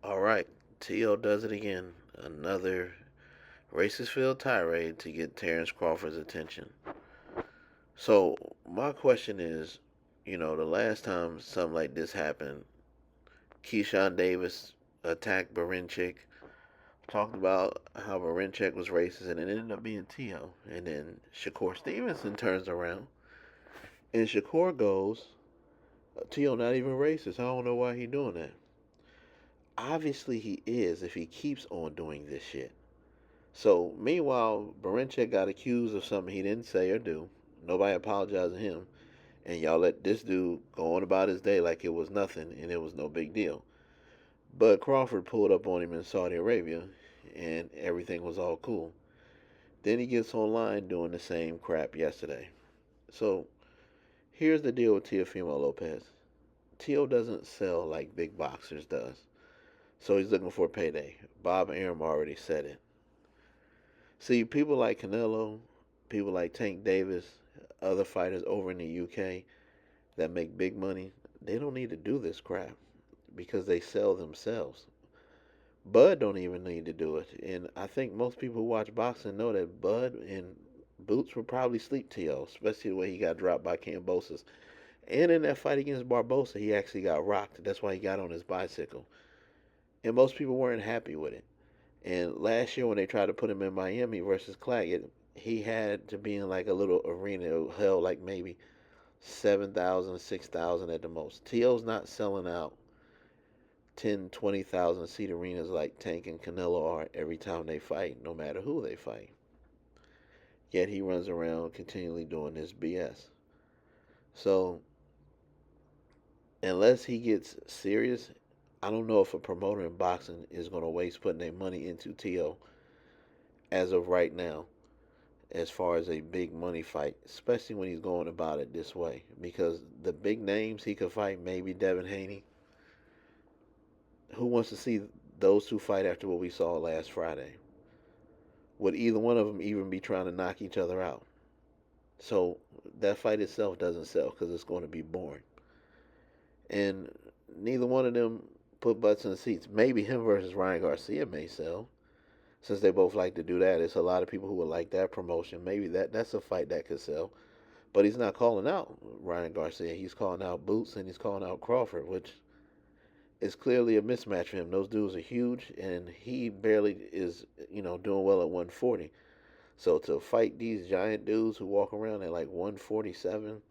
All right, T.O. does it again. Another racist field tirade to get Terrence Crawford's attention. So, my question is, the last time something like this happened, Keyshawn Davis attacked Barinchik, talked about how Barinchik was racist, and it ended up being T.O. And then Shakur Stevenson turns around, and Shakur goes, T.O. not even racist. I don't know why he doing that. Obviously, he is if he keeps on doing this shit. So, meanwhile, Barinchik got accused of something he didn't say or do. Nobody apologized to him. And y'all let this dude go on about his day like it was nothing and it was no big deal. But Crawford pulled up on him in Saudi Arabia and everything was all cool. Then he gets online doing the same crap yesterday. So, here's the deal with Teofimo Lopez. Teo doesn't sell like big boxers does. So he's looking for a payday. Bob Arum already said it. See, people like Canelo, people like Tank Davis, other fighters over in the UK that make big money, they don't need to do this crap because they sell themselves. Bud don't even need to do it. And I think most people who watch boxing know that Bud and Boots would probably sleep T.O., especially the way he got dropped by Cambosos. And in that fight against Barbosa, he actually got rocked. That's why he got on his bicycle. And most people weren't happy with it. And last year when they tried to put him in Miami versus Claggett, he had to be in like a little arena that held like maybe 7,000, 6,000 at the most. T.O.'s not selling out 10, 20,000 seat arenas like Tank and Canelo are every time they fight, no matter who they fight. Yet he runs around continually doing this BS. So, unless he gets serious, I don't know if a promoter in boxing is going to waste putting their money into T.O. as of right now, as far as a big money fight, especially when he's going about it this way. Because the big names he could fight, maybe Devin Haney. Who wants to see those two fight after what we saw last Friday? Would either one of them even be trying to knock each other out? So that fight itself doesn't sell because it's going to be boring. And neither one of them put butts in the seats. Maybe him versus Ryan Garcia may sell. Since they both like to do that, it's a lot of people who would like that promotion. Maybe that's a fight that could sell. But he's not calling out Ryan Garcia. He's calling out Boots and he's calling out Crawford, which is clearly a mismatch for him. Those dudes are huge, and he barely is, doing well at 140. So to fight these giant dudes who walk around at like 147,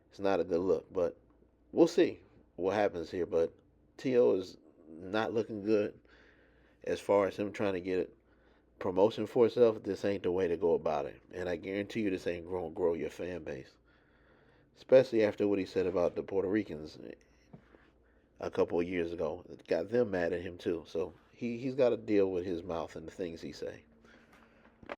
it's not a good look. But we'll see what happens here. But T.O. is not looking good as far as him trying to get promotion for himself. This ain't the way to go about it. And I guarantee you this ain't going to grow your fan base. Especially after what he said about the Puerto Ricans a couple of years ago. It got them mad at him too. So he's got to deal with his mouth and the things he say.